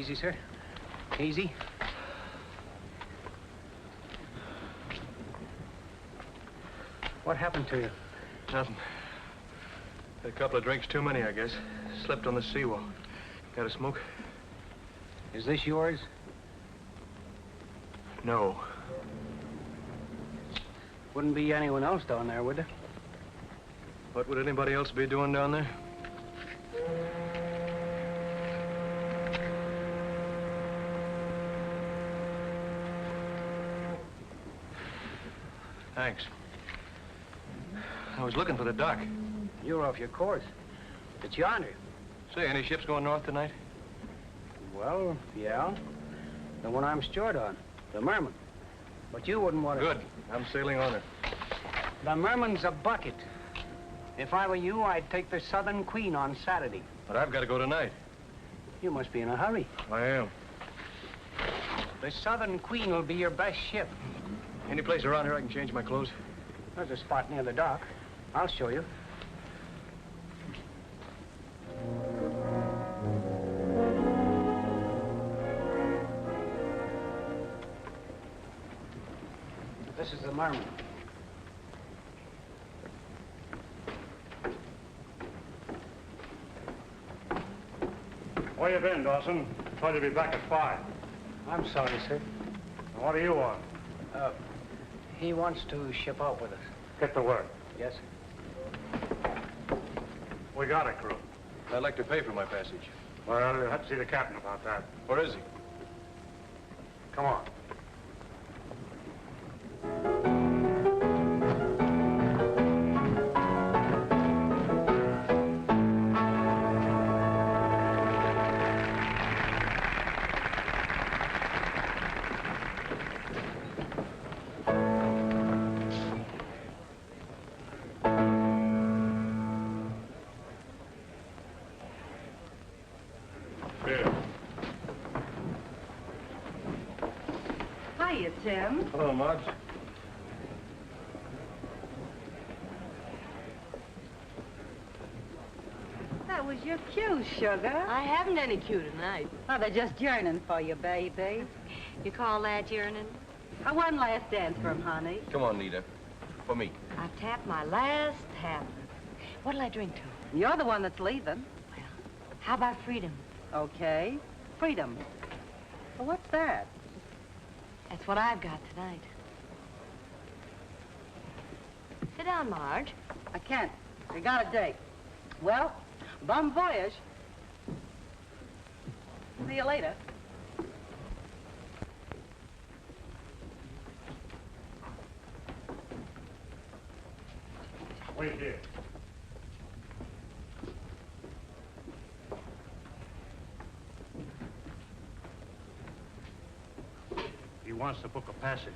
Easy, sir. Easy. What happened to you? Nothing. Had a couple of drinks too many, I guess. Slept on the seawall. Got a smoke? Is this yours? No. Wouldn't be anyone else down there, would there? What would anybody else be doing down there? Thanks. I was looking for the dock. You're off your course. It's yonder. Say, any ships going north tonight? Well, yeah. The one I'm stored on, the Merman. But you wouldn't want to... Good. I'm sailing on her. The Merman's a bucket. If I were you, I'd take the Southern Queen on Saturday. But I've got to go tonight. You must be in a hurry. I am. The Southern Queen will be your best ship. Any place around here I can change my clothes? There's a spot near the dock. I'll show you. This is the Merman. Where you been, Dawson? Told you to be back at 5. I'm sorry, sir. What do you want? He wants to ship out with us. Get to work. Yes, sir. We got a crew. I'd like to pay for my passage. Well, you'll have to see the captain about that. Where is he? Come on. Hiya, Tim. Hello, Marge. That was your cue, sugar. I haven't any cue tonight. Oh, they're just yearning for you, baby. You call that yearning? One last dance for him, honey. Come on, Nita. For me. I've tapped my last tap. What'll I drink to? You're the one that's leaving. Well, how about freedom? Okay. Freedom. Well, what's that? That's what I've got tonight. Sit down, Marge. I can't. We got a date. Well, bon voyage. See you later. Wait here. He wants to book a passage.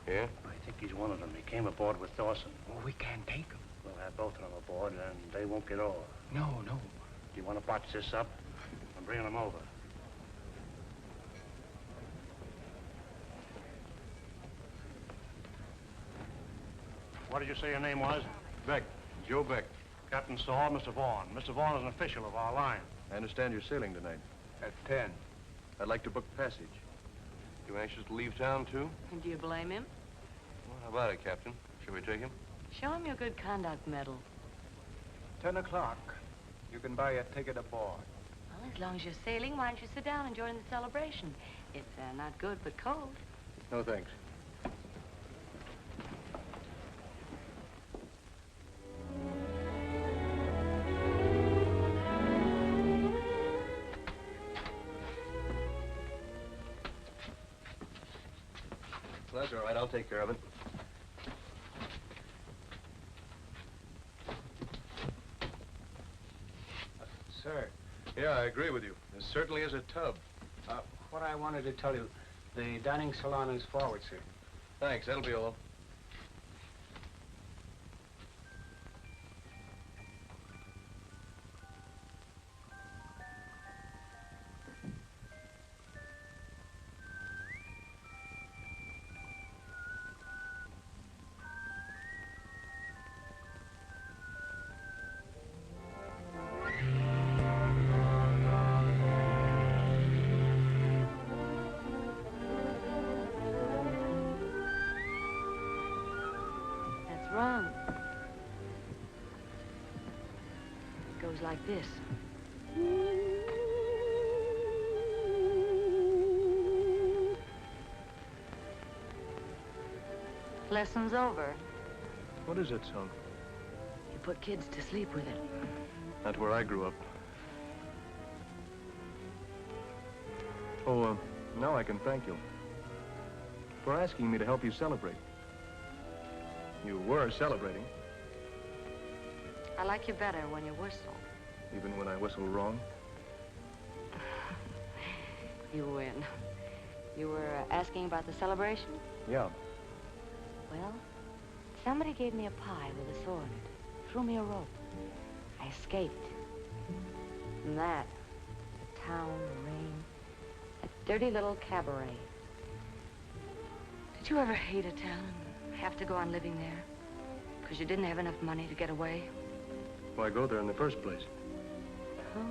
Yeah? I think he's one of them. He came aboard with Dawson. Oh, we can't take him. We'll have both of them aboard, and they won't get over. No, no. Do you want to botch this up? I'm bringing them over. What did you say your name was? Beck. Joe Beck. Captain Saul, Mr. Vaughn. Mr. Vaughn is an official of our line. I understand you're sailing tonight. At 10. I'd like to book passage. You anxious to leave town, too? Do you blame him? Well, how about it, Captain? Shall we take him? Show him your good conduct medal. 10 o'clock. You can buy a ticket aboard. Well, as long as you're sailing, why don't you sit down and join the celebration? It's not good, but cold. No, thanks. Well, that's all right. I'll take care of it. Sir, Yeah, I agree with you. There certainly is a tub. what I wanted to tell you, the dining salon is forward, sir. Thanks. That'll be all. wrong? It goes like this. Lesson's over. What is that song? You put kids to sleep with it. Not where I grew up. Oh, now I can thank you for asking me to help you celebrate. You were celebrating, I like you better when you whistle. even when I whistle wrong. You win. You were asking about the celebration? Yeah. Well, somebody gave me a pie with a sword in it. Threw me a rope. I escaped. And that, the town, the rain, that dirty little cabaret. Did you ever hate a town and have to go on living there? Because you didn't have enough money to get away? Why go there in the first place? Oh.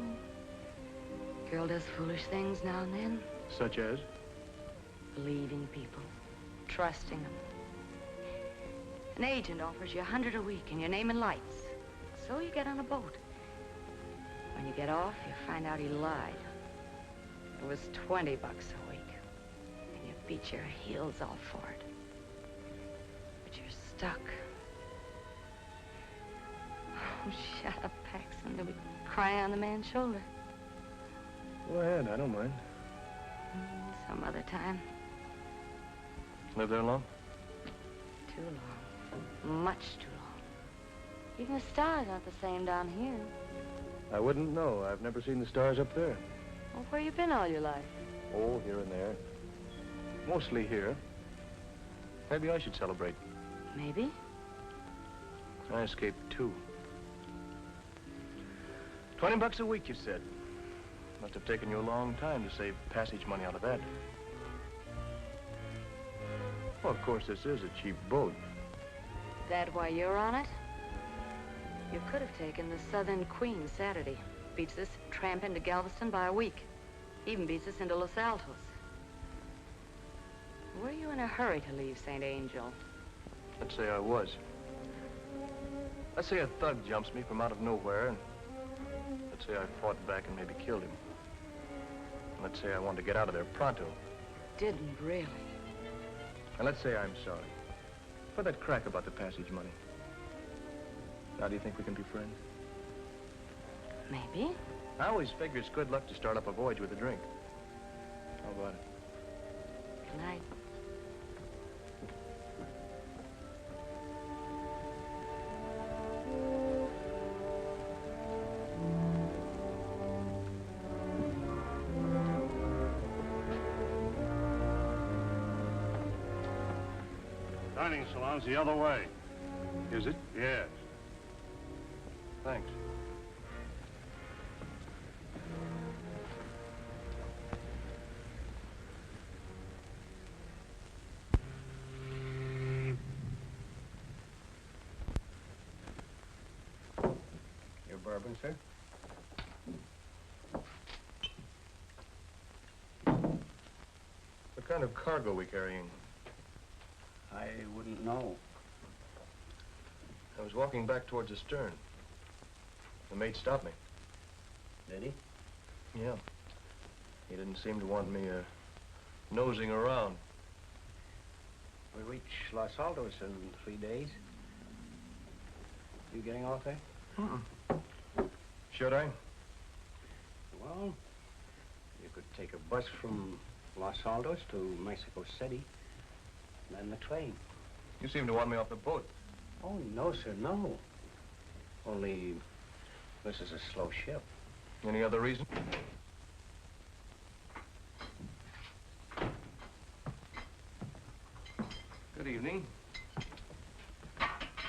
Girl does foolish things now and then. Such as? Believing people. Trusting them. An agent offers you $100 a week and your name in lights. So you get on a boat. When you get off, you find out he lied. It was $20 a week. And you beat your heels off for it. But you're stuck. Oh, shut up, Paxton. They'll be crying on the man's shoulder. Go ahead, I don't mind. Some other time. Live there long? Too long. Much too long. Even the stars aren't the same down here. I wouldn't know. I've never seen the stars up there. Well, where you been all your life? Oh, here and there. Mostly here. Maybe I should celebrate. Maybe. I escaped too. $20 a week, you said. Must have taken you a long time to save passage money out of that. Well, of course, this is a cheap boat. That why you're on it? You could have taken the Southern Queen Saturday. Beats us tramp into Galveston by a week. Even beats us into Los Altos. Were you in a hurry to leave St. Angel? Let's say I was. Let's say a thug jumps me from out of nowhere, and let's say I fought back and maybe killed him. Let's say I wanted to get out of there pronto. Didn't really. And let's say I'm sorry for that crack about the passage money. Now, do you think we can be friends? Maybe. I always figure it's good luck to start up a voyage with a drink. How about it? Good night. Dining salon's the other way. Is it? Yes. Thanks. Your bourbon, sir? What kind of cargo are we carrying? I wouldn't know. I was walking back towards the stern. The mate stopped me. Did he? Yeah. He didn't seem to want me, nosing around. We reach Los Altos in 3 days. You getting off there? Should I? Well, you could take a bus from Los Altos to Mexico City, and then the train. You seem to want me off the boat. Oh, no, sir, no. Only, this is a slow ship. Any other reason? Good evening.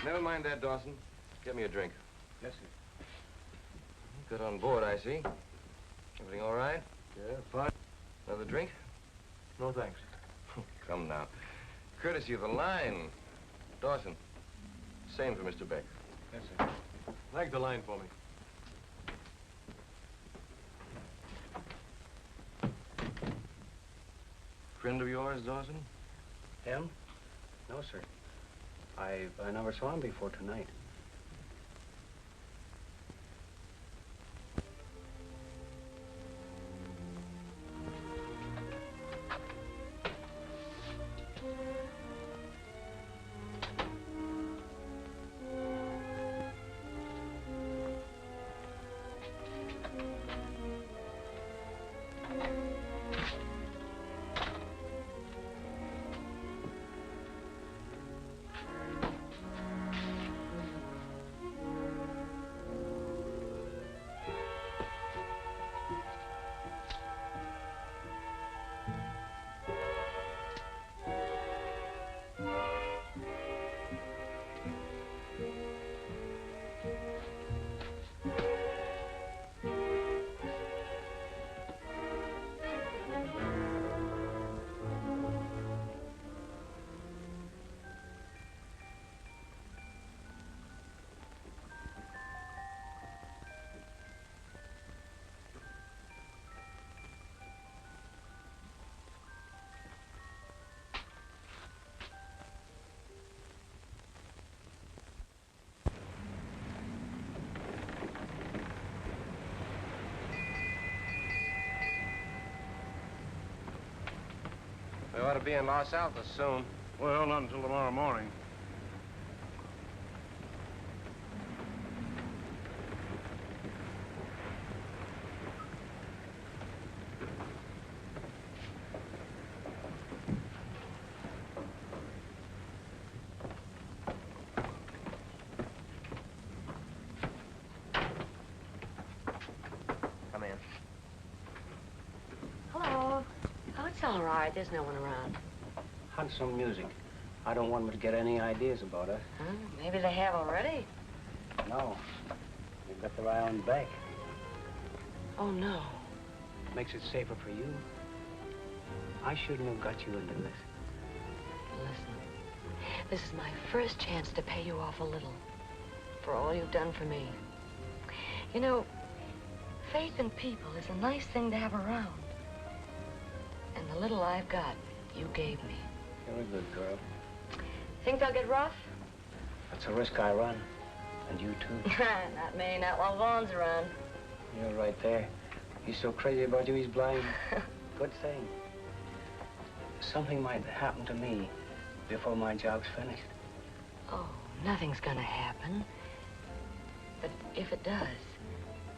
Never mind that, Dawson. Get me a drink. Yes, sir. Good on board, I see. Everything all right? Yeah, fine. Another drink? No, thanks. Come now. Courtesy of the line. Dawson. Same for Mr. Beck. Yes, sir. Thank the line for me. Friend of yours, Dawson? Him? No, sir. I never saw him before tonight. We ought to be in Los Altos soon. Well, not until tomorrow morning. Come in. Hello. Oh, it's all right. There's no one around. Hunt some music. I don't want them to get any ideas about us. Huh? Maybe they have already. No. They've got their eye on Berke. Oh, no. Makes it safer for you. I shouldn't have got you into this. Listen, this is my first chance to pay you off a little for all you've done for me. You know, faith in people is a nice thing to have around. And the little I've got, you gave me. You're a good girl. Think they'll get rough? That's a risk I run. And you too. Not me, not while Vaughn's around. You're right there. He's so crazy about you, he's blind. Good thing. Something might happen to me before my job's finished. Oh, nothing's gonna happen. But if it does,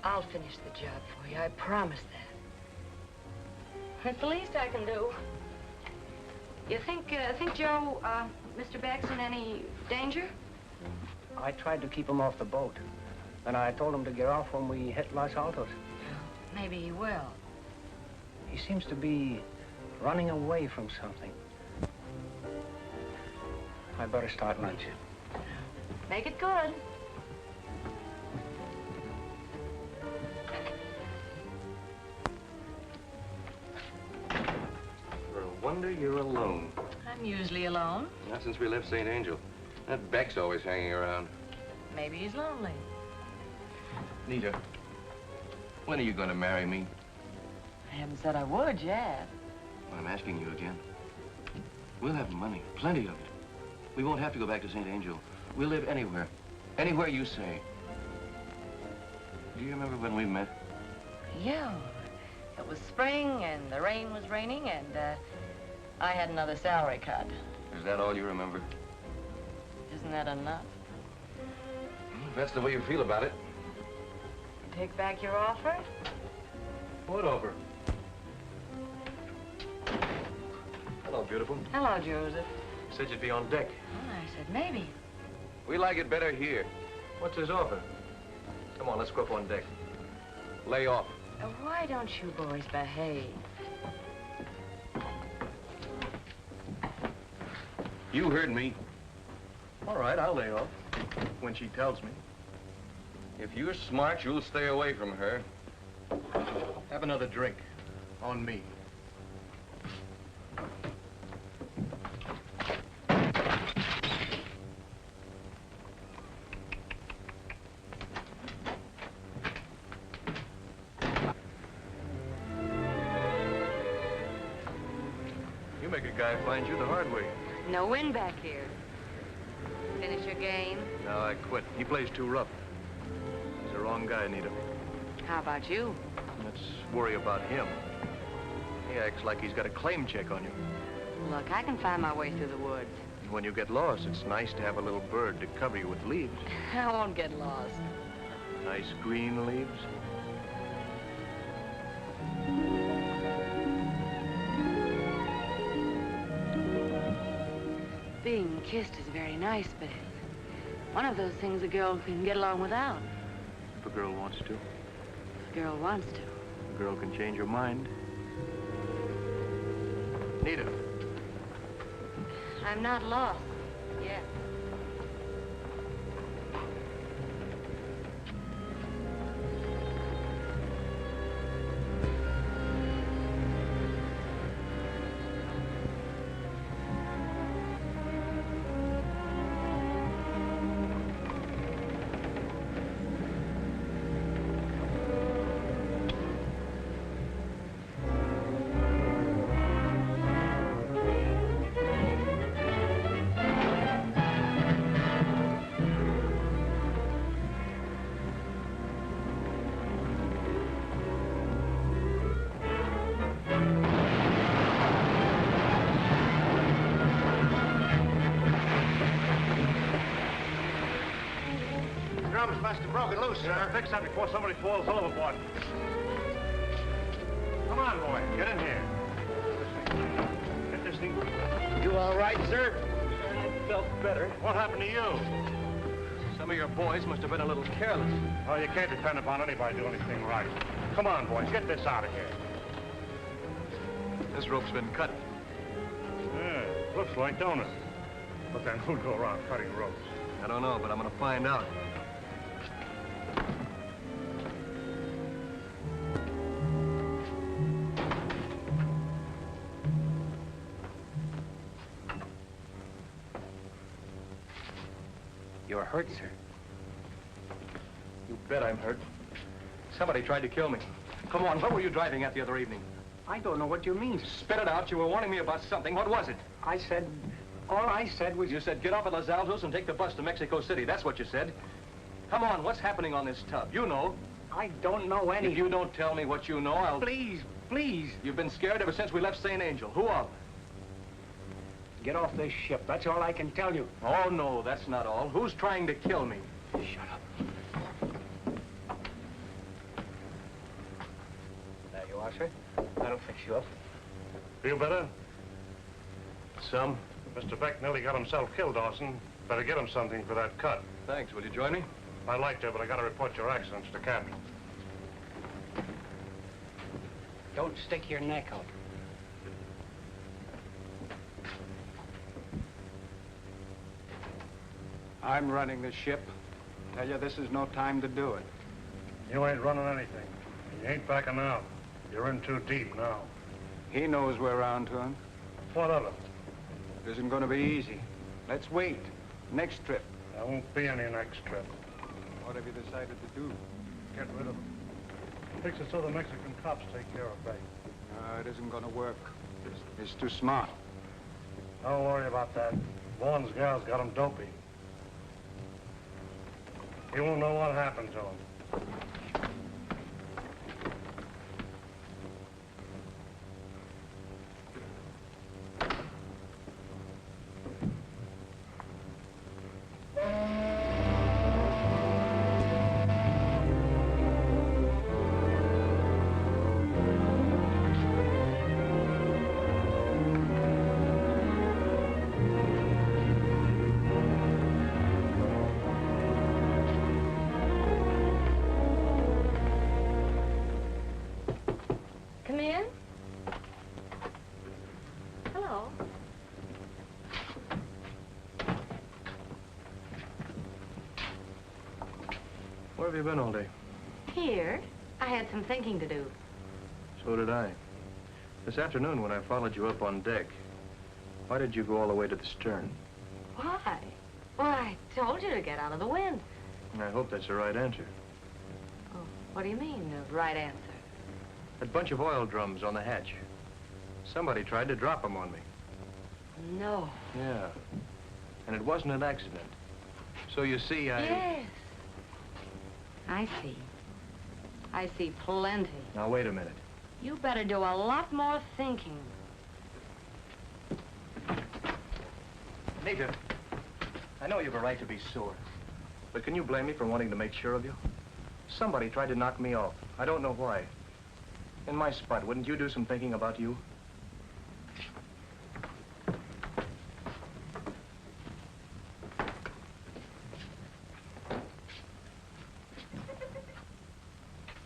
I'll finish the job for you. I promise that. It's the least I can do. You think Joe, Mr. Beck's in any danger? I tried to keep him off the boat. And I told him to get off when we hit Los Altos. Maybe he will. He seems to be running away from something. I better start lunch. Make it good. For a wonder you're alone. I'm usually alone. Not since we left St. Angel. That Beck's always hanging around. Maybe he's lonely. Nita, when are you going to marry me? I haven't said I would yet. Well, I'm asking you again. We'll have money, plenty of it. We won't have to go back to St. Angel. We'll live anywhere. Anywhere you say. Do you remember when we met? Yeah. It was spring, and the rain was raining, and I had another salary cut. Is that all you remember? Isn't that enough? If that's the way you feel about it. Take back your offer? What offer? Hello, beautiful. Hello, Joseph. You said you'd be on deck. Oh, I said maybe. We like it better here. What's his offer? Come on, let's go up on deck. Lay off. Why don't you boys behave? You heard me. All right, I'll lay off. When she tells me. If you're smart, you'll stay away from her. Have another drink. On me. You make a guy find you the hard way. No wind back here. finish your game? No, I quit. He plays too rough. He's the wrong guy, Nita. How about you? Let's worry about him. He acts like he's got a claim check on you. Look, I can find my way through the woods. And when you get lost, it's nice to have a little bird to cover you with leaves. I won't get lost. Nice green leaves. Being kissed is very nice, but it's one of those things a girl can get along without. If a girl wants to. If a girl wants to. A girl can change her mind. Nita. I'm not lost yet. Drums must have broken loose, sir. Fix that before somebody falls overboard. Come on, boy. Get in here. Get this thing. You all right, sir? I felt better. What happened to you? Some of your boys must have been a little careless. Oh, you can't depend upon anybody doing anything right. Come on, boys. Get this out of here. This rope's been cut. Yeah, looks like, don't it? But then who'd go around cutting ropes? I don't know, but I'm gonna find out. You're hurt, sir. You bet I'm hurt. Somebody tried to kill me. Come on, what were you driving at the other evening? I don't know what you mean. Spit it out. You were warning me about something. What was it? All I said was... You said get off at Los Altos and take the bus to Mexico City. That's what you said. Come on, what's happening on this tub? You know. I don't know any... If you don't tell me what you know, I'll... Please, please. You've been scared ever since we left St. Angel. Who of? Get off this ship. That's all I can tell you. Oh, no, that's not all. Who's trying to kill me? Shut up. There you are, sir. That'll fix you up. Feel better? Some. Mr. Beck nearly got himself killed, Dawson. Better get him something for that cut. Thanks. Will you join me? I'd like to, but I gotta report your accident to the captain. Don't stick your neck out. I'm running the ship. Tell you, this is no time to do it. You ain't running anything. You ain't backing out. You're in too deep now. He knows we're on to him. What of it? It isn't going to be easy. Let's wait. Next trip. There won't be any next trip. What have you decided to do? Get rid of them. Fix it so the Mexican cops take care of Beck. It isn't going to work. It's too smart. Don't worry about that. Vaughn's gal's got him dopey. He won't know what happened to him. Come in. Hello. Where have you been all day? Here. I had some thinking to do. So did I. This afternoon when I followed you up on deck, why did you go all the way to the stern? Why? Well, I told you to get out of the wind. I hope that's the right answer. Oh, what do you mean, the right answer? That bunch of oil drums on the hatch. Somebody tried to drop them on me. No. Yeah. And it wasn't an accident. So you see, Yes. I see. I see plenty. Now, wait a minute. You better do a lot more thinking. Nita, I know you have a right to be sore, but can you blame me for wanting to make sure of you? Somebody tried to knock me off. I don't know why. In my spot, wouldn't you do some thinking about you?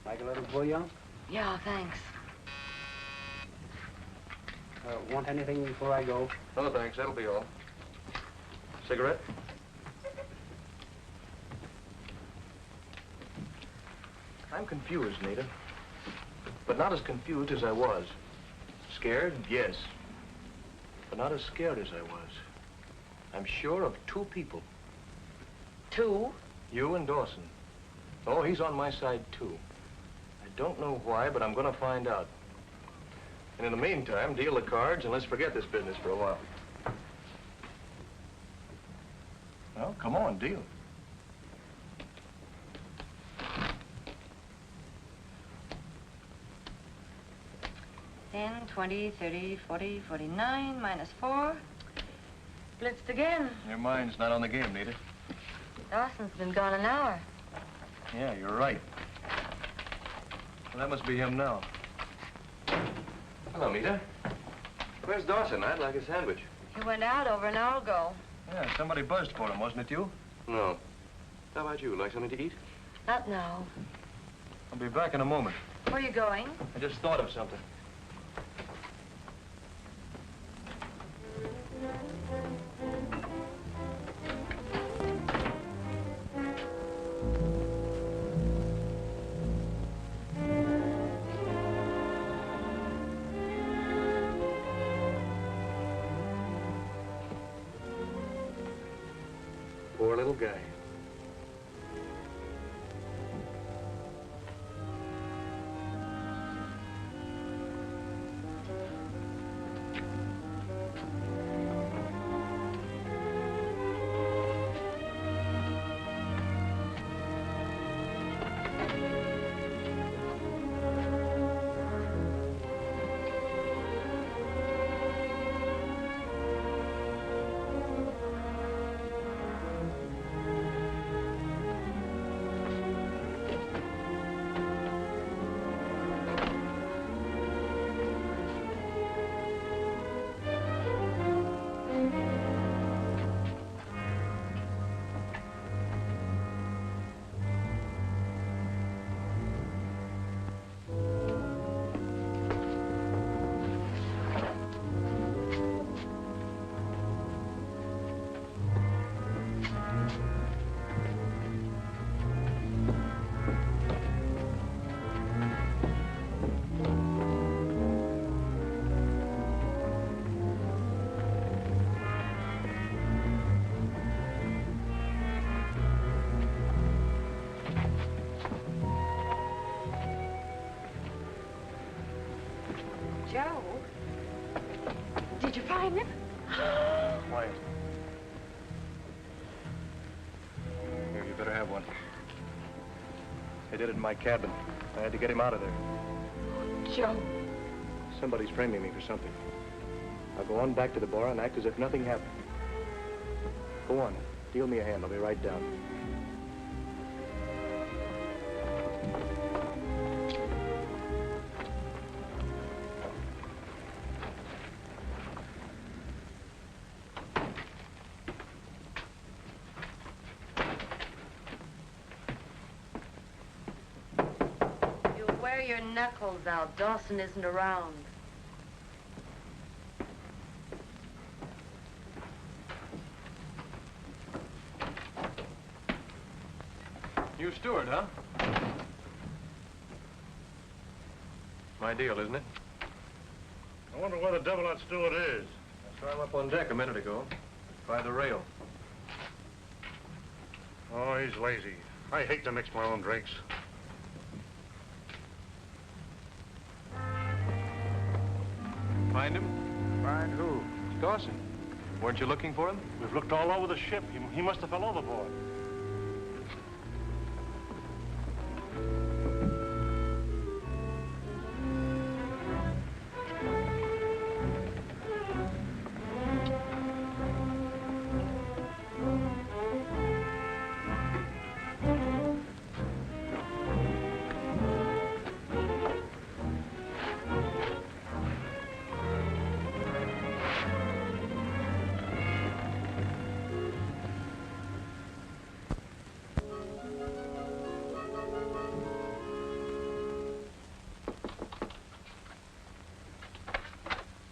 Like a little bouillon? Yeah, thanks. Want anything before I go? No, thanks. That'll be all. Cigarette? I'm confused, Nita. But not as confused as I was. Scared? Yes. But not as scared as I was. I'm sure of two people. Two? You and Dawson. Oh, he's on my side, too. I don't know why, but I'm gonna find out. And in the meantime, deal the cards and let's forget this business for a while. Well, come on, deal. 10, 20, 30, 40, 49, minus 4. Blitzed again. Your mind's not on the game, Nita. Dawson's been gone an hour. Yeah, you're right. Well, that must be him now. Hello, Nita. Where's Dawson? I'd like a sandwich. He went out over an hour ago. Yeah, somebody buzzed for him, wasn't it you? No. How about you? Like something to eat? Not now. I'll be back in a moment. Where are you going? I just thought of something. Poor little guy. Joe? Did you find him? Quiet. Here, you better have one. They did it in my cabin. I had to get him out of there. Joe. Somebody's framing me for something. I'll go on back to the bar and act as if nothing happened. Go on. Deal me a hand. I'll be right down. You wear your knuckles out. Dawson isn't around. You steward, huh? My deal, isn't it? I wonder where the devil that steward is. I saw him up on deck a minute ago, by the rail. Oh, he's lazy. I hate to mix my own drinks. Find him? Find who? Dawson. Weren't you looking for him? We've looked all over the ship. He must have fell overboard.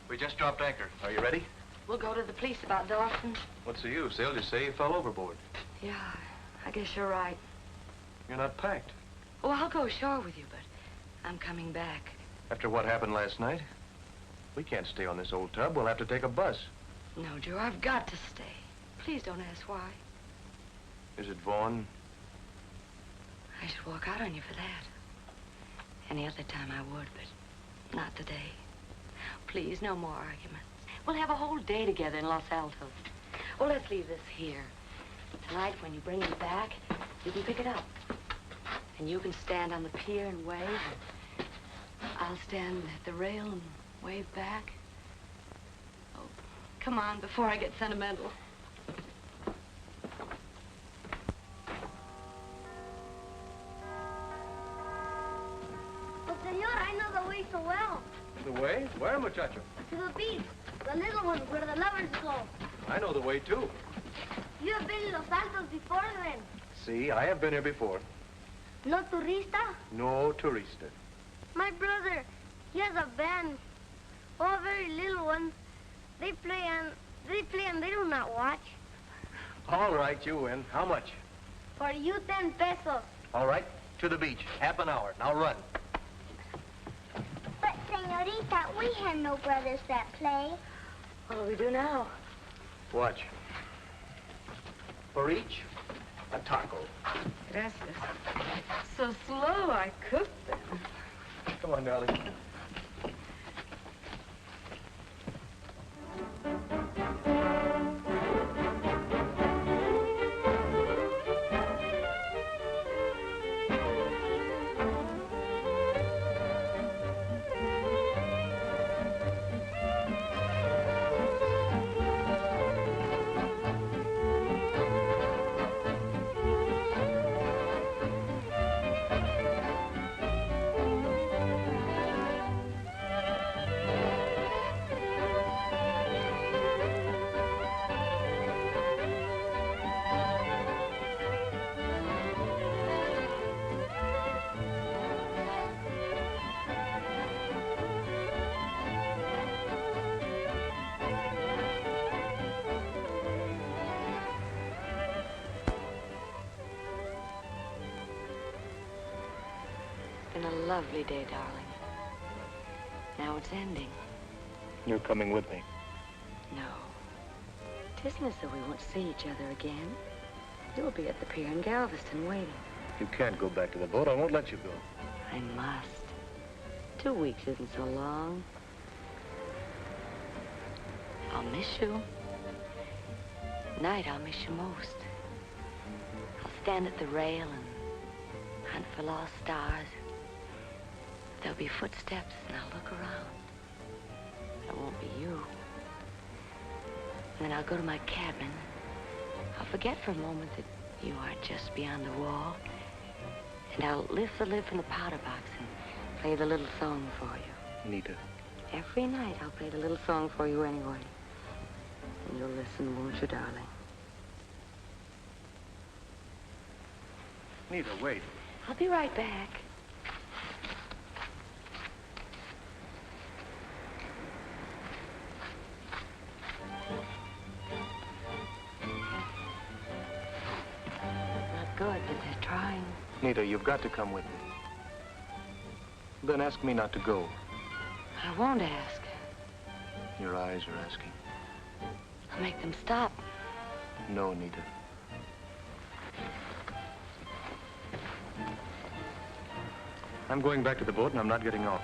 We just dropped anchor. Are you ready? We'll go to the police about Dawson. What's the use? They'll just say you fell overboard. Yeah, I guess you're right. You're not packed. Oh, I'll go ashore with you, but I'm coming back. After what happened last night, we can't stay on this old tub. We'll have to take a bus. No, Joe, I've got to stay. Please don't ask why. Is it Vaughn? I should walk out on you for that. Any other time I would, but not today. Please, no more arguments. We'll have a whole day together in Los Altos. Oh, let's leave this here. Tonight, when you bring it back, you can pick it up. And you can stand on the pier and wave. And I'll stand at the rail and wave back. Oh, come on, before I get sentimental. But, senor, I know the way so well. The way? Where, muchacho? To the beach. The little one where the lovers go. I know the way, too. You have been in Los Altos before then. See, I have been here before. No turista? No turista. My brother, he has a band. Oh, a very little one. They play and they do not watch. All right, you win. How much? For you, 10 pesos. All right, to the beach. Half an hour. Now run. But, senorita, we have no brothers that play. What do we do now? Watch. For each, a taco. Gracias. So slow, I cooked them. Come on, darling. It's been a lovely day, darling. Now it's ending. You're coming with me. No. It isn't as though we won't see each other again. You'll be at the pier in Galveston waiting. You can't go back to the boat. I won't let you go. I must. 2 weeks isn't so long. I'll miss you. Night, I'll miss you most. I'll stand at the rail and hunt for lost stars. There'll be footsteps, and I'll look around. It won't be you. And then I'll go to my cabin. I'll forget for a moment that you are just beyond the wall. And I'll lift the lid from the powder box and play the little song for you. Nita. Every night I'll play the little song for you anyway. And you'll listen, won't you, darling? Nita, wait. I'll be right back. Not good, but they're trying. Nita, you've got to come with me. Then ask me not to go. I won't ask. Your eyes are asking. I'll make them stop. No, Nita. I'm going back to the boat and I'm not getting off.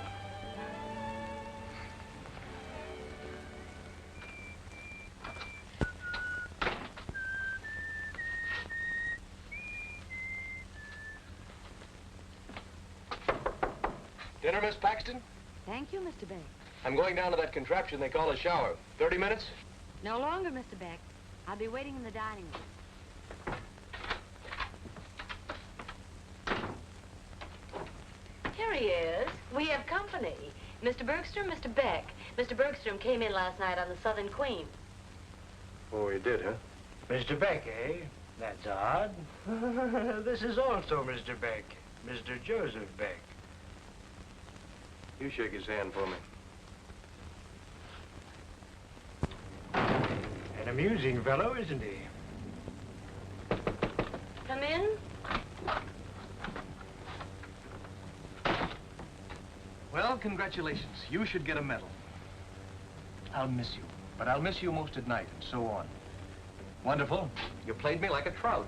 Dinner, Miss Paxton? Thank you, Mr. Beck. I'm going down to that contraption they call a shower. 30 minutes? No longer, Mr. Beck. I'll be waiting in the dining room. Here he is. We have company. Mr. Bergstrom, Mr. Beck. Mr. Bergstrom came in last night on the Southern Queen. Oh, you did, huh? Mr. Beck, eh? That's odd. This is also Mr. Beck, Mr. Joseph Beck. You shake his hand for me. An amusing fellow, isn't he? Come in. Well, congratulations. You should get a medal. I'll miss you, but I'll miss you most at night, and so on. Wonderful. You played me like a trout.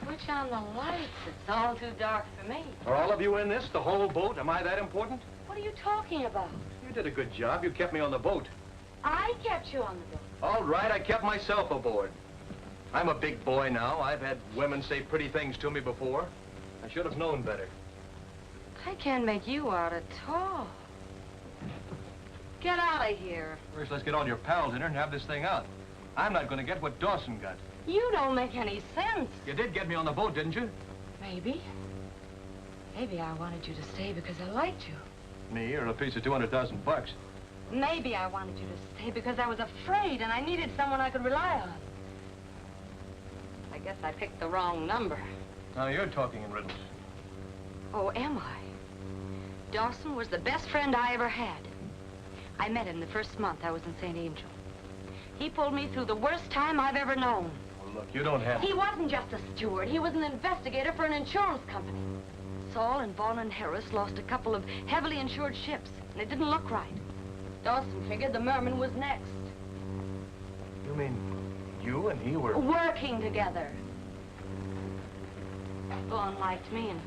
Switch on the lights. It's all too dark for me. Are all of you in this, the whole boat? Am I that important? What are you talking about? You did a good job. You kept me on the boat. I kept you on the boat. All right, I kept myself aboard. I'm a big boy now. I've had women say pretty things to me before. I should have known better. I can't make you out at all. Get out of here. First, let's get all your pals in here and have this thing out. I'm not going to get what Dawson got. You don't make any sense. You did get me on the boat, didn't you? Maybe. Maybe I wanted you to stay because I liked you. Me or a piece of 200,000 bucks. Maybe I wanted you to stay because I was afraid and I needed someone I could rely on. I guess I picked the wrong number. Now you're talking in riddles. Oh, am I? Dawson was the best friend I ever had. I met him the first month I was in St. Angel. He pulled me through the worst time I've ever known. Well, look, you don't have... He wasn't just a steward. He was an investigator for an insurance company. Saul and Vaughn and Harris lost a couple of heavily insured ships, and it didn't look right. Dawson figured the Merman was next. You mean you and he were... Working together. Vaughn liked me, and,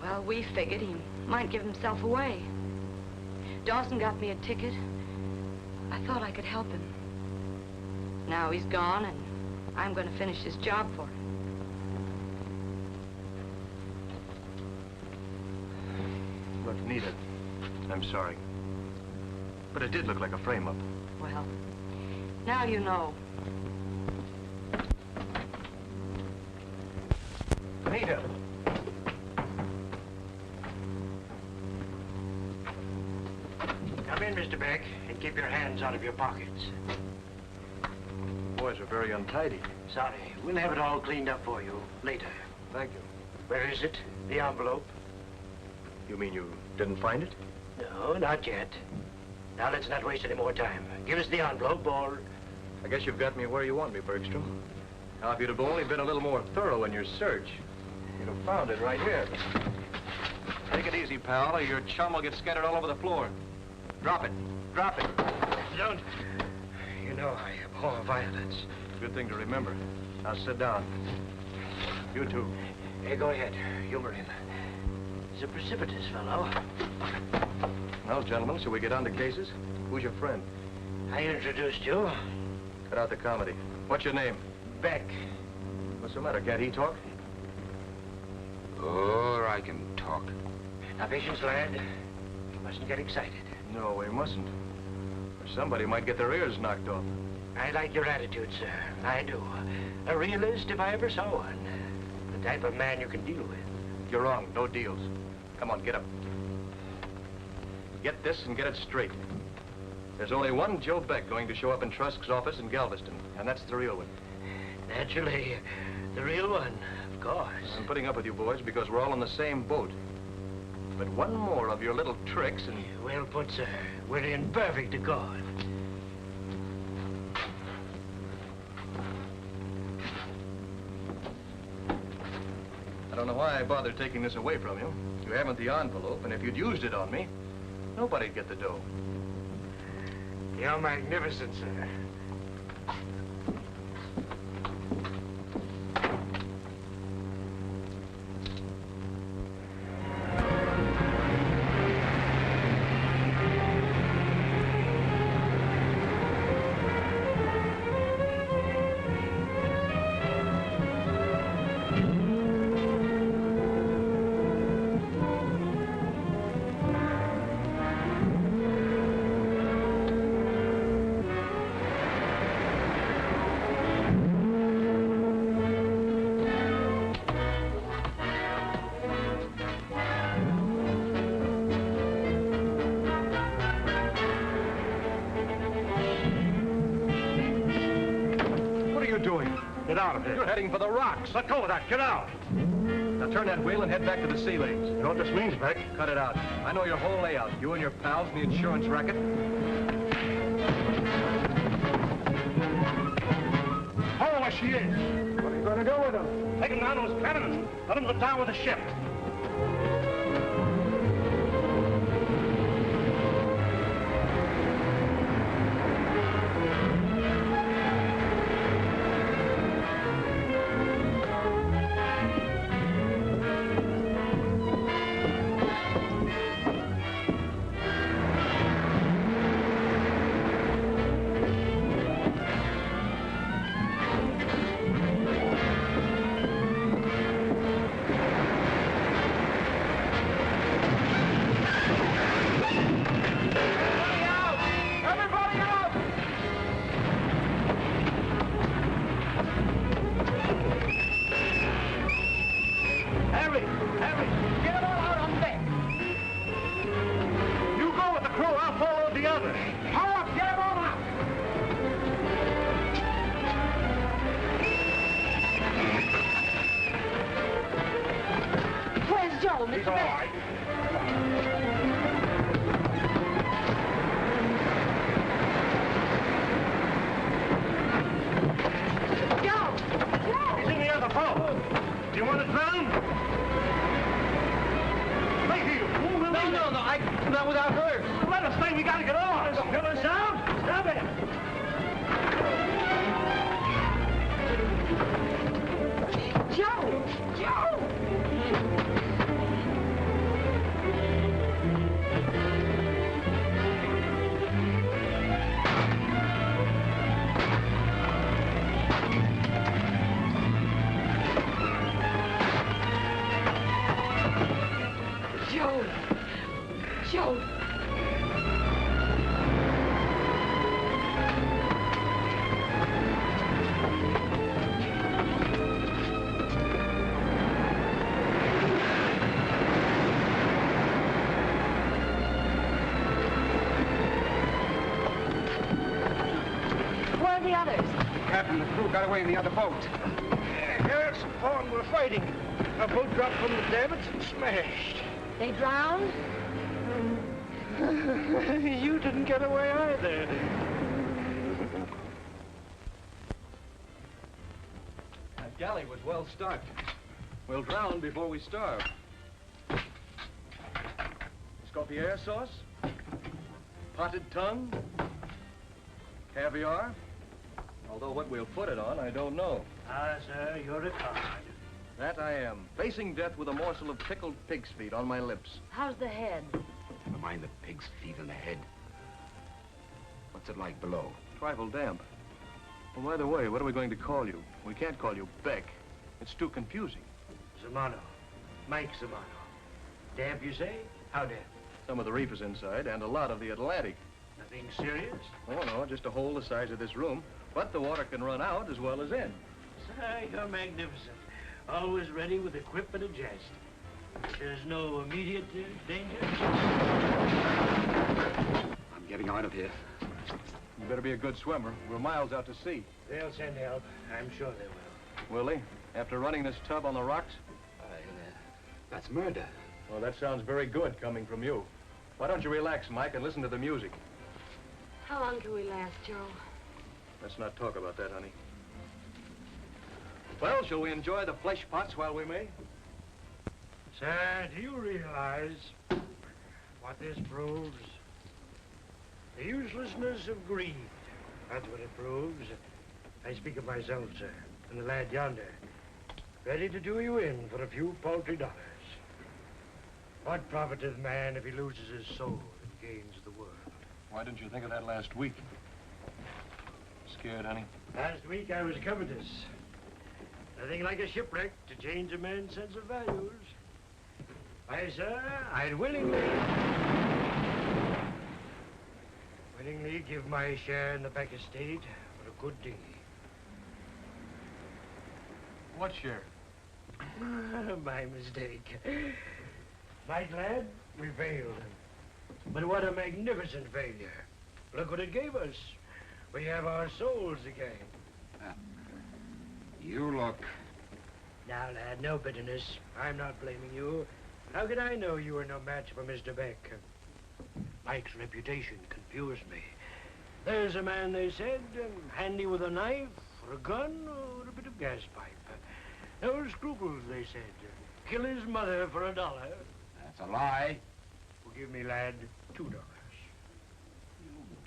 well, we figured he might give himself away. Dawson got me a ticket. I thought I could help him. Now he's gone, and I'm going to finish his job for him. Look, Nita, I'm sorry. But it did look like a frame-up. Well, now you know. Nita. Come in, Mr. Beck, and keep your hands out of your pockets. Boys are very untidy. Sorry. We'll have it all cleaned up for you later. Thank you. Where is it? The envelope? You mean you didn't find it? No, not yet. Now, let's not waste any more time. Give us the envelope, or... I guess you've got me where you want me, Bergstrom. Now, if you'd have only been a little more thorough in your search, you'd have found it right here. Take it easy, pal, or your chum will get scattered all over the floor. Drop it. Drop it. Don't. You know I abhor violence. Good thing to remember. Now, sit down. You too. Hey, go ahead. Humor him. He's a precipitous fellow. Well, gentlemen, shall we get on to cases? Who's your friend? I introduced you. Cut out the comedy. What's your name? Beck. What's the matter? Can't he talk? Oh, I can talk. Now, patience, lad. You mustn't get excited. No, we mustn't. Or somebody might get their ears knocked off. I like your attitude, sir. I do. A realist, if I ever saw one. The type of man you can deal with. You're wrong. No deals. Come on, get up. Get this and get it straight. There's only one Joe Beck going to show up in Trusk's office in Galveston, and that's the real one. Naturally, the real one, of course. I'm putting up with you boys because we're all on the same boat. But one more of your little tricks and... Well put, sir. We're in perfect accord. I don't know why I bothered taking this away from you. You haven't the envelope, and if you'd used it on me, nobody'd get the dough. You're magnificent, sir. Get out of here. You're heading for the rocks. Let go of that. Get out. Now turn that wheel and head back to the sea lanes. You know what this means, Beck? Cut it out. I know your whole layout. You and your pals in the insurance racket. Follow where she is. What are you going to do with him? Take him down to his cabin and let him go down with the ship. Got away in the other boat. Yes, Vaughn, we're fighting. A boat dropped from the davits and smashed. They drowned? You didn't get away either. That galley was well stocked. We'll drown before we starve. Escoffier sauce? Potted tongue? Caviar? Although what we'll put it on, I don't know. Ah, sir, you're a card. That I am. Facing death with a morsel of pickled pig's feet on my lips. How's the head? Never mind the pig's feet and the head. What's it like below? Trifle damp. Well, by the way, what are we going to call you? We can't call you Beck. It's too confusing. Zamano. Mike Zamano. Damp, you say? How damp? Some of the reef is inside, and a lot of the Atlantic. Nothing serious? Oh, no, just a hole the size of this room. But the water can run out as well as in. Sir, you're magnificent. Always ready with a quip and a jest. There's no immediate danger? I'm getting out of here. You better be a good swimmer. We're miles out to sea. They'll send help. I'm sure they will. Will they? After running this tub on the rocks? That's murder. Well, that sounds very good coming from you. Why don't you relax, Mike, and listen to the music? How long can we last, Joe? Let's not talk about that, honey. Well, shall we enjoy the flesh pots while we may? Sir, do you realize what this proves? The uselessness of greed. That's what it proves. I speak of myself, sir, and the lad yonder. Ready to do you in for a few paltry dollars. What profiteth man if he loses his soul and gains the world? Why didn't you think of that last week? Scared, honey? Last week I was covetous. Nothing like a shipwreck to change a man's sense of values. Why, sir, I'd willingly give my share in the Berke estate for a good deed. What share? My mistake. Night, lad, we failed. But what a magnificent failure. Look what it gave us. We have our souls again. You look. Now, lad, no bitterness. I'm not blaming you. How could I know you were no match for Mr. Beck? Mike's reputation confused me. There's a man, they said, handy with a knife, or a gun, or a bit of gas pipe. No scruples, they said. Kill his mother for $1. That's a lie. Forgive me, lad, $2. You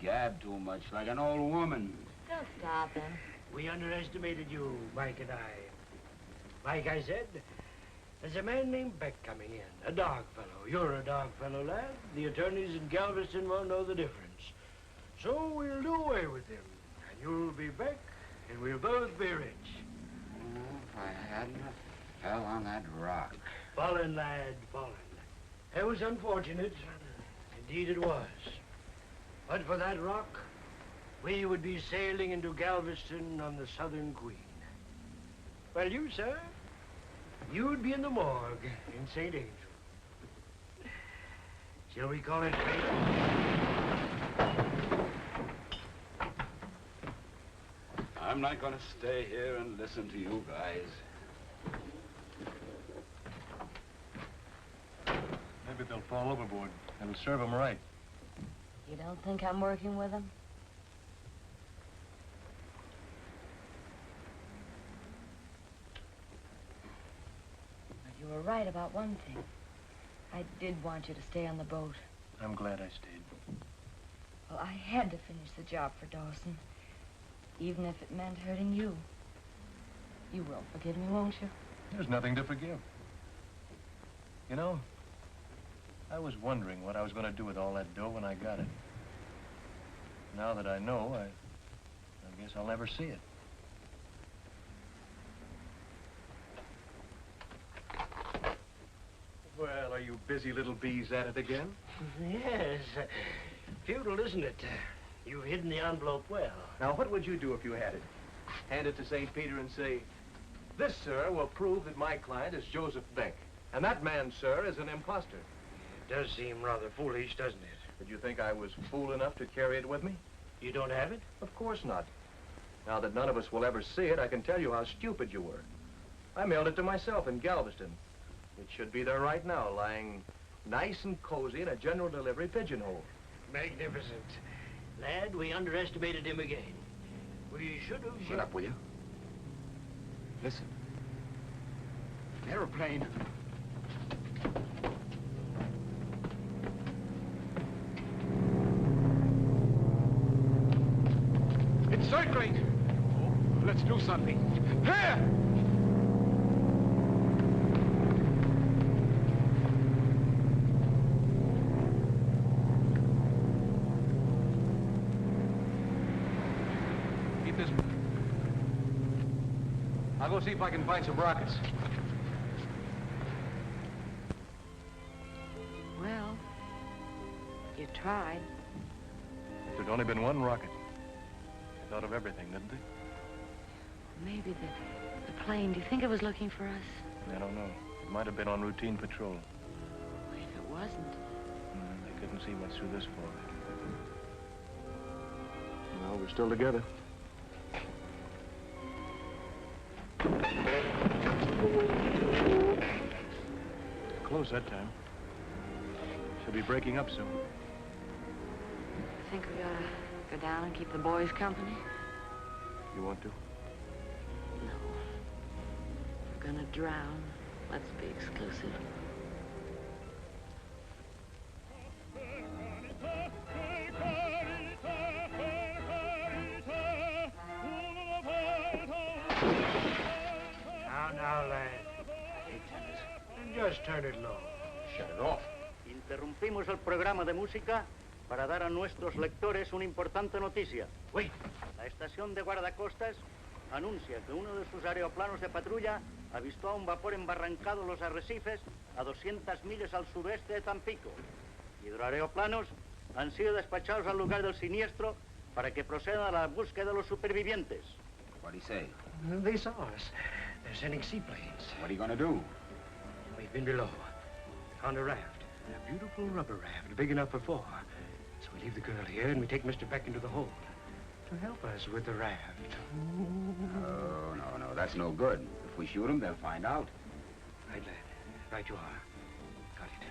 gab too much like an old woman. Don't stop him. We underestimated you, Mike and I. Mike, I said, there's a man named Beck coming in, a dog fellow. You're a dog fellow, lad. The attorneys in Galveston won't know the difference. So we'll do away with him, and you'll be Beck, and we'll both be rich. If I hadn't have fell on that rock. Fallen, lad, fallen. It was unfortunate. Indeed it was. But for that rock, we would be sailing into Galveston on the Southern Queen. Well, you, sir, you'd be in the morgue in St. Angel. Shall we call it fate? I'm not going to stay here and listen to you guys. Maybe they'll fall overboard. It'll serve them right. You don't think I'm working with them? You were right about one thing. I did want you to stay on the boat. I'm glad I stayed. Well, I had to finish the job for Dawson, even if it meant hurting you. You will forgive me, won't you? There's nothing to forgive. You know, I was wondering what I was going to do with all that dough when I got it. Now that I know, I guess I'll never see it. Well, are you busy little bees at it again? Yes. Futile, isn't it? You've hidden the envelope well. Now, what would you do if you had it? Hand it to St. Peter and say, "This, sir, will prove that my client is Joseph Beck. And that man, sir, is an imposter." It does seem rather foolish, doesn't it? Did you think I was fool enough to carry it with me? You don't have it? Of course not. Now that none of us will ever see it, I can tell you how stupid you were. I mailed it to myself in Galveston. It should be there right now, lying nice and cozy in a general delivery pigeonhole. Magnificent. Lad, we underestimated him again. We should have... Shut up, will you? Listen. An airplane. It's circling. Oh, let's do something. Here! I'll go see if I can find some rockets. Well, you tried. If there'd only been one rocket. They thought of everything, didn't they? Maybe the plane, do you think it was looking for us? I don't know. It might have been on routine patrol. If it wasn't. They couldn't see much through this fog. Well, we're still together. Close that time. She'll be breaking up soon. Think we ought to go down and keep the boys company? You want to? No. If we're gonna drown, let's be exclusive. Now, lad. Just turn it low. Shut it off. Interrumpimos el programa de música para dar a nuestros lectores una importante noticia. Wait. La estación de guardacostas anuncia que uno de sus aeroplanos de patrulla avistó a un vapor embarrancado en los arrecifes a 200 millas al sureste de Tampico. Hidroaeroplanos han sido despachados al lugar del siniestro para que procedan a la búsqueda de los supervivientes. What'd he say? They saw us. They're sending seaplanes. What are you going to do? We've been below. Found a raft. A beautiful rubber raft, big enough for 4. So we leave the girl here and we take Mr. Beck into the hold. to help us with the raft. Oh, no, that's no good. If we shoot him, they'll find out. Right, lad. Right you are. Got it.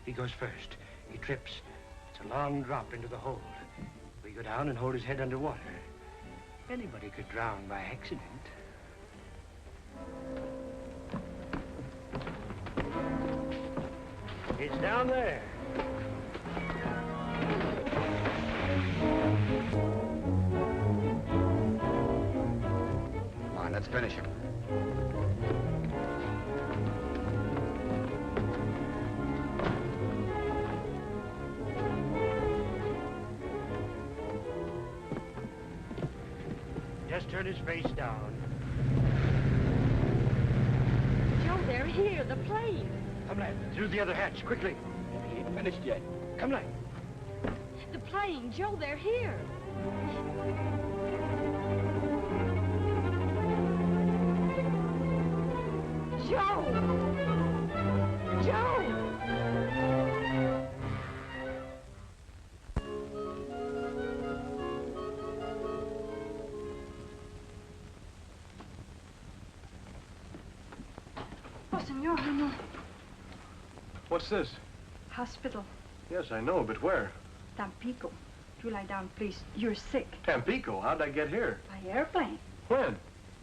He goes first. He trips. It's a long drop into the hold. We go down and hold his head underwater. Anybody could drown by accident. It's down there. Come on, let's finish him. Just turn his face down. Joe, they're here, the plane. Come, lad, through the other hatch, quickly. He ain't finished yet. Come, lad. The plane, Joe, they're here. Joe! Joe! Oh, senor, no. What's this? Hospital. Yes, I know, but where? Tampico. You lie down, please. You're sick. Tampico? How'd I get here? By airplane. When?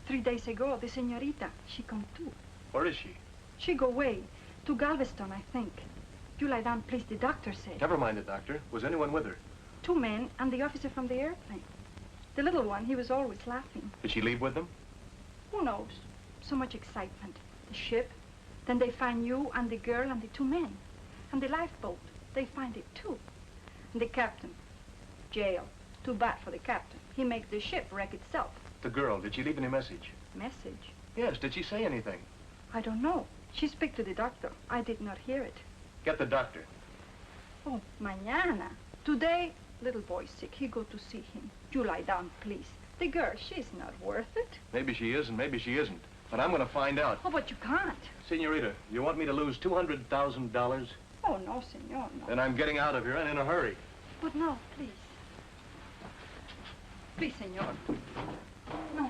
3 days ago, the señorita, she come too. Where is she? She go away. To Galveston, I think. You lie down, please, the doctor said. Never mind the doctor. Was anyone with her? 2 men and the officer from the airplane. The little one, he was always laughing. Did she leave with them? Who knows? So much excitement. The ship, then they find you and the girl and the 2 men. And the lifeboat, they find it too. And the captain, jail. Too bad for the captain. He makes the ship wreck itself. The girl, did she leave any message? Message? Yes, did she say anything? I don't know. She speak to the doctor. I did not hear it. Get the doctor. Oh, mañana. Today, little boy sick. He go to see him. You lie down, please. The girl, she's not worth it. Maybe she is and maybe she isn't. But I'm going to find out. Oh, but you can't. Senorita, you want me to lose $200,000? Oh, no, senor, no. Then I'm getting out of here and in a hurry. But no, please. Please, senor. No, no.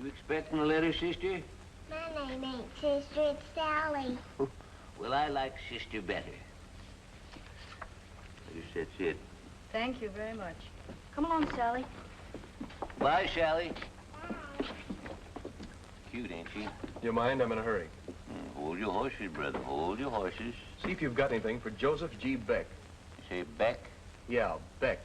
Expecting a letter, sister? My name ain't Sister, it's Sally. Well, I like sister better. I guess that's it. Thank you very much. Come along, Sally. Bye, Sally. Bye. Cute, ain't she? You mind? I'm in a hurry. Hold your horses, brother. Hold your horses. See if you've got anything for Joseph G. Beck. You say Beck? Yeah, Beck.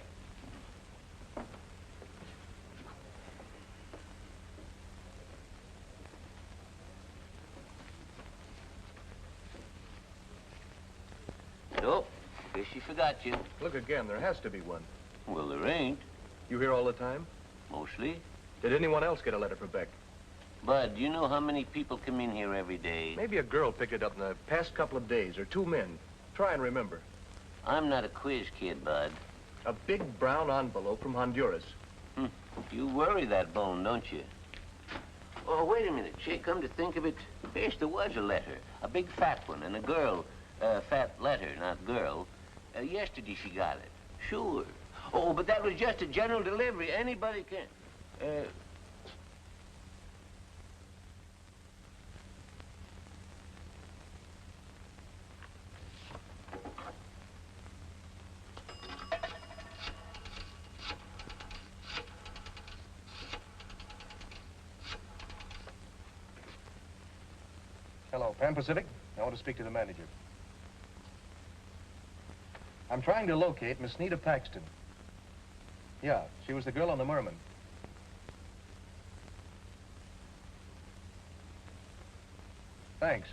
Nope. Guess she forgot you. Look again. There has to be one. Well, there ain't. You here all the time? Mostly. Did anyone else get a letter for Beck? Bud, do you know how many people come in here every day? Maybe a girl picked it up in the past couple of days, or 2 men. Try and remember. I'm not a quiz kid, Bud. A big brown envelope from Honduras. You worry that bone, don't you? Oh, wait a minute, Chick. Come to think of it, yes, there was a letter. A big fat one, and a girl. Fat letter, not girl. Yesterday she got it. Sure. Oh, but that was just a general delivery. Anybody can... Hello, Pan Pacific. I want to speak to the manager. I'm trying to locate Miss Nita Paxton. Yeah, she was the girl on the Merman. Thanks.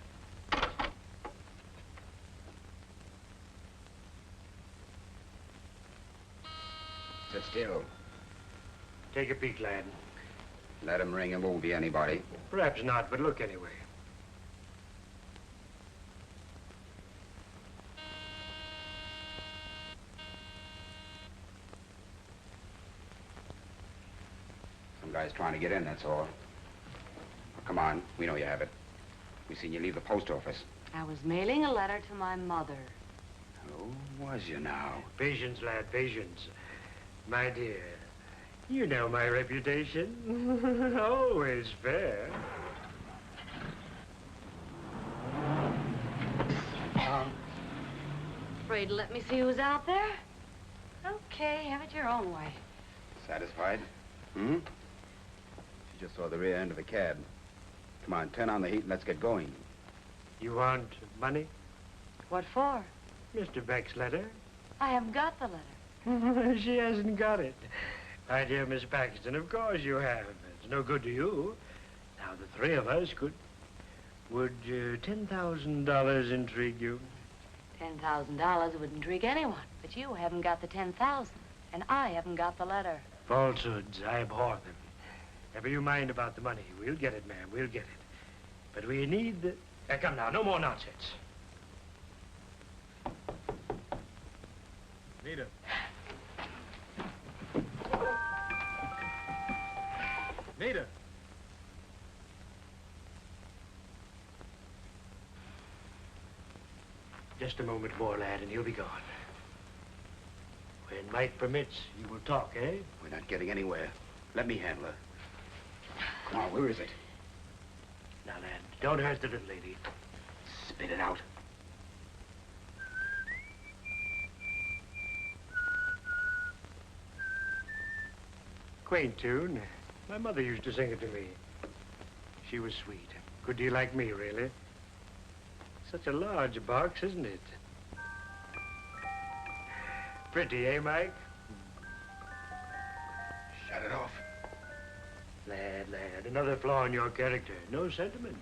Sit still. Take a peek, lad. Let him ring. It won't be anybody. Perhaps not, but look anyway. Some guy's trying to get in, that's all. Come on, we know you have it. We seen you leave the post office. I was mailing a letter to my mother. Oh, was you now? Patience, lad, patience. My dear, you know my reputation. Always fair. Afraid to let me see who's out there? Okay, have it your own way. Satisfied? Hmm? She just saw the rear end of the cab. Come on, turn on the heat and let's get going. You want money? What for? Mr. Beck's letter. I haven't got the letter. She hasn't got it. My dear Miss Paxton, of course you have. It's no good to you. Now, the three of us could... Would $10,000 intrigue you? $10,000 would intrigue anyone, but you haven't got the 10,000, and I haven't got the letter. Falsehoods, I abhor them. Never you mind about the money. We'll get it, ma'am, we'll get it. But we need the... come now, no more nonsense. Nita. Nita. Just a moment more, lad, and he'll be gone. When might permits, you will talk, eh? We're not getting anywhere. Let me handle her. Come on, where is it? Now, lad, don't hurt the little lady. Spit it out. Quaint tune. My mother used to sing it to me. She was sweet. Good deal like me, really. Such a large box, isn't it? Pretty, eh, Mike? Shut it off. Lad, another flaw in your character. No sentiment.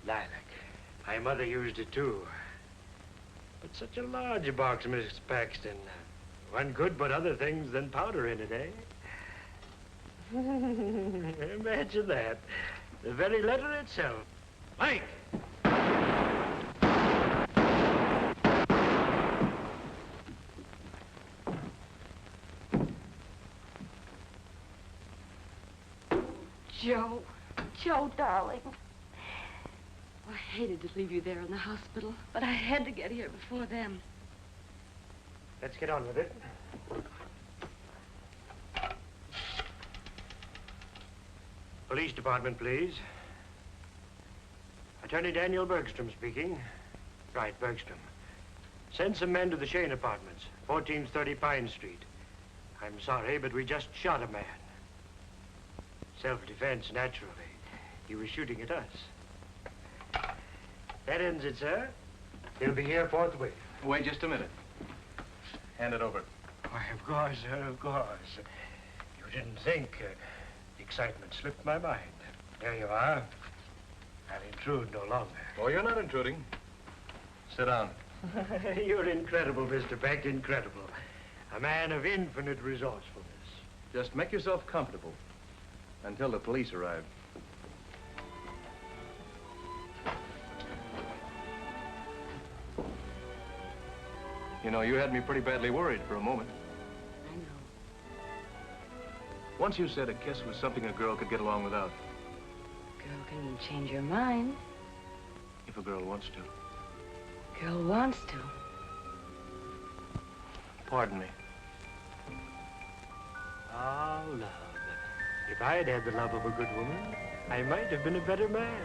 Lilac. My mother used it, too. But such a large box, Miss Paxton. One could put other things than powder in it, eh? Imagine that. The very letter itself. Mike! Joe, darling. I hated to leave you there in the hospital, but I had to get here before them. Let's get on with it. Police department, please. Attorney Daniel Bergstrom speaking. Right, Bergstrom. Send some men to the Shane Apartments, 1430 Pine Street. I'm sorry, but we just shot a man. Self-defense, naturally. He was shooting at us. That ends it, sir. He'll be here forthwith. Wait just a minute. Hand it over. Why, of course, sir, of course. You didn't think. The excitement slipped my mind. There you are. I'll intrude no longer. Oh, you're not intruding. Sit down. You're incredible, Mr. Beck, incredible. A man of infinite resourcefulness. Just make yourself comfortable until the police arrive. You know, you had me pretty badly worried for a moment. I know. Once you said a kiss was something a girl could get along without. Girl can change her mind. If a girl wants to. Girl wants to. Pardon me. Oh, love. If I had had the love of a good woman, I might have been a better man.